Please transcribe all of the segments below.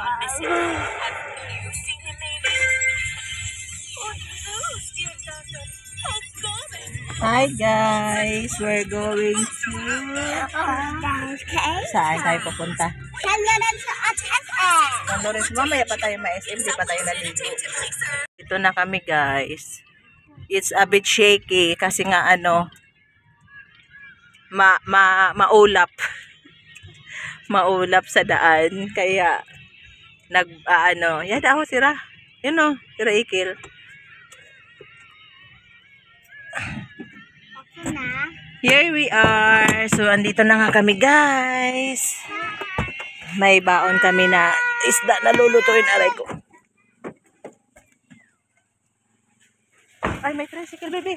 gone missing. Have you seen him, maybe? Oh, who's dear daughter? Oh, goodness. Hi guys, we're going to... Saan tayo papunta? San Lorenzo. Mamaya pa tayo ma-SM, di pa tayo naligo. Ito na kami guys. It's a bit shaky kasi nga ano, maulap. Maulap sa daan. Kaya, yan ako sira. Yun o, sira ikil. Here we are. So, andito na nga kami guys. May baon kami na isda na lulutuin. Aray ko. Ay, may tricycle baby.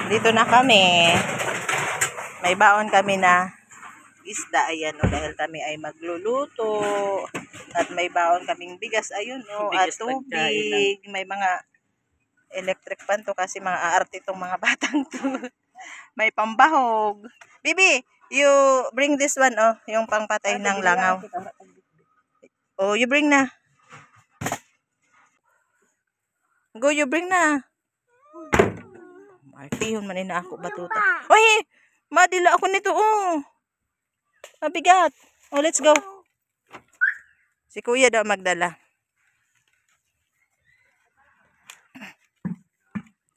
Dito na kami. May baon kami na isda. Ayan o, dahil kami ay magluluto. At may baon kaming bigas. Ayun o, at tubig. May mga electric pan to kasi mga aarte itong mga batang to. May pambahog. Bibi, you bring this one oh, yung pangpatay ng langaw. Oh, you bring na. Go, you bring na. Martihon man na ako batuta. Oy, madila ako nito oh. Mabigat. Oh, let's go. Si kuya daw magdala.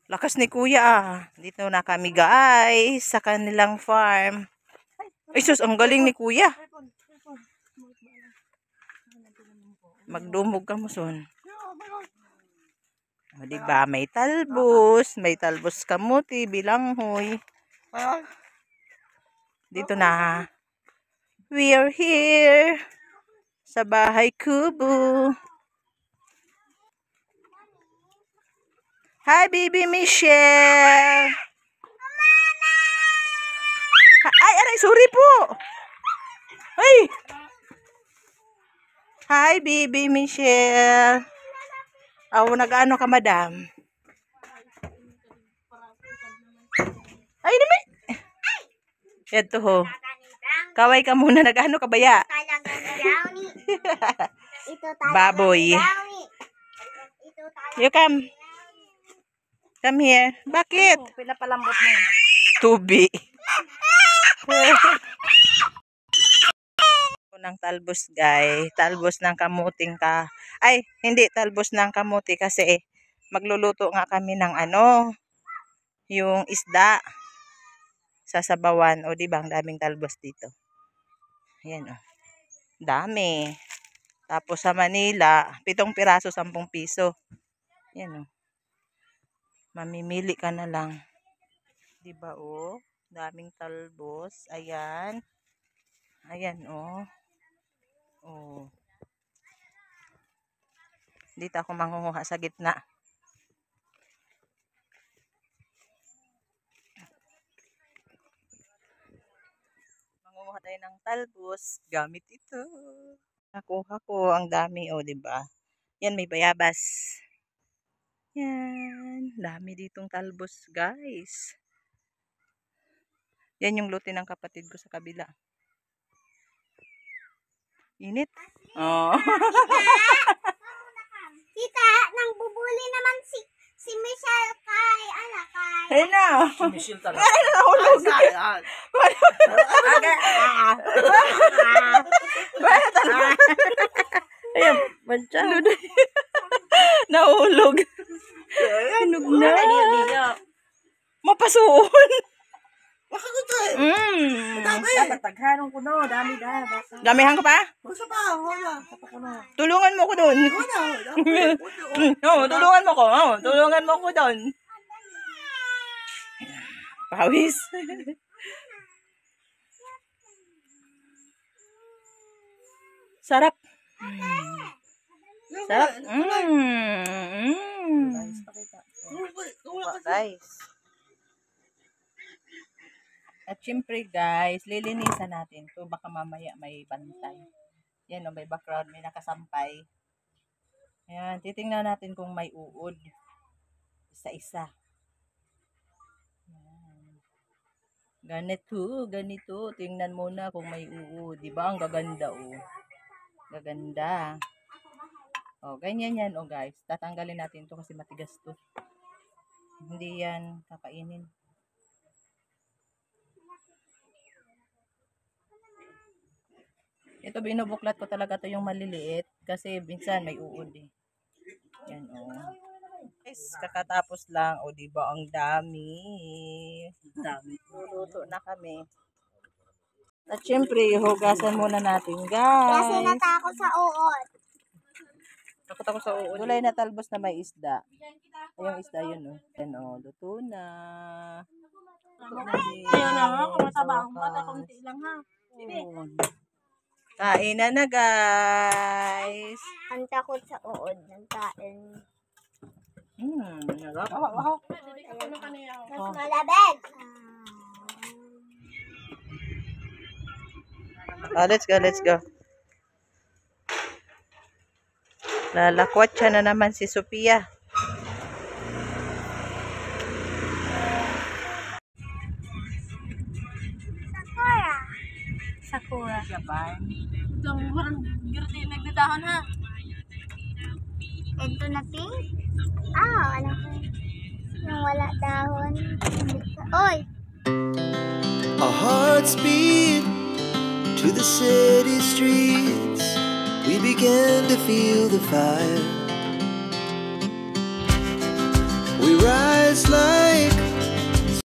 Lakas ni kuya ah. Dito na kami guys sa kanilang farm. Ay sus, ang galing ni kuya. Magdumog ka mo son. O diba, may talbos kamuti, bilanghoy. Dito na. We are here sa bahay kubo. Hi, baby Michelle. Ay, aray, sorry po. Ay. Hi, baby Michelle. Aw, nag-ano ka, madam? Ay, dami. Ito ho. Kaway ka muna, nag-ano ka ba ya? Baboy. You come. Come here. Bakit? Pinapalambot mo. Tubi. Ng talbos guys, talbos ng kamuting ka. Ay, hindi talbos ng kamuti kasi magluluto nga kami ng ano, yung isda sa sabawan. O di ba, ang daming talbos dito. Ayan o. Dami. Tapos sa Manila, 7 piraso, 10 piso. Ayan o. Mamimili ka na lang. Di ba o? Daming talbos. Ayan. Ayan o. Oh. Dito ako mangunguha sa gitna. Mangunguha tayo ng talbos gamit ito. Nakuha ko ang dami oh, 'di ba? Yan may bayabas. Yan, dami ditong talbos, guys. Yan yung luti ng kapatid ko sa kabila. Init. Oh. Tita, nang bubuli naman si Michelle kay Hey na. Si Michelle talaga. Ay, nahulog. Ayan, mancha. Nahulog. Hinog na. Mapasuon. Makaguto eh. Dapat taghanong ko no, dami. Damihan ka pa? Masa pa, wala. Tulungan mo ko doon. Oo, tulungan mo ko. Oo, tulungan mo ko doon. Pawis. Sarap. Sarap. Guys. At syempre guys, lilinisan natin to baka mamaya may bantay. Yan o, may background, may nakasampay. Ayan, titingnan natin kung may uod. Isa-isa. Ayan. Ganito. Tingnan mo na kung may uod. Di ba? Ang gaganda, oh. Gaganda. Oh, ganyan yan, oh guys. Tatanggalin natin to kasi matigas to. Hindi yan kakainin. Ito, binubuklat ko talaga to yung maliliit kasi minsan may uod eh. Yan, oh. Guys, kakatapos lang. O, di ba ang dami? Dami. Luluto na kami. At syempre, hugasan muna natin, guys. Kasi natakot sa uod. Takot ako sa uod. Gulay na talbos na may isda. Ay, yung isda yun, oh. Yan, oh. Luto na. Ayun na nga, kung mataba ang bata, kunti lang ha. Oh. Kain na, guys. Ang takot sa uod ng kain. Narap. Mas malabig. Oh, let's go. Lalakwat siya na naman si Sophia. Sakura. Japan. Itong parang girti nagdadahon ha. Ito na pink. Ano? Yung wala dahon. Oy! Our hearts beat to the city streets. We began to feel the fire. We rise like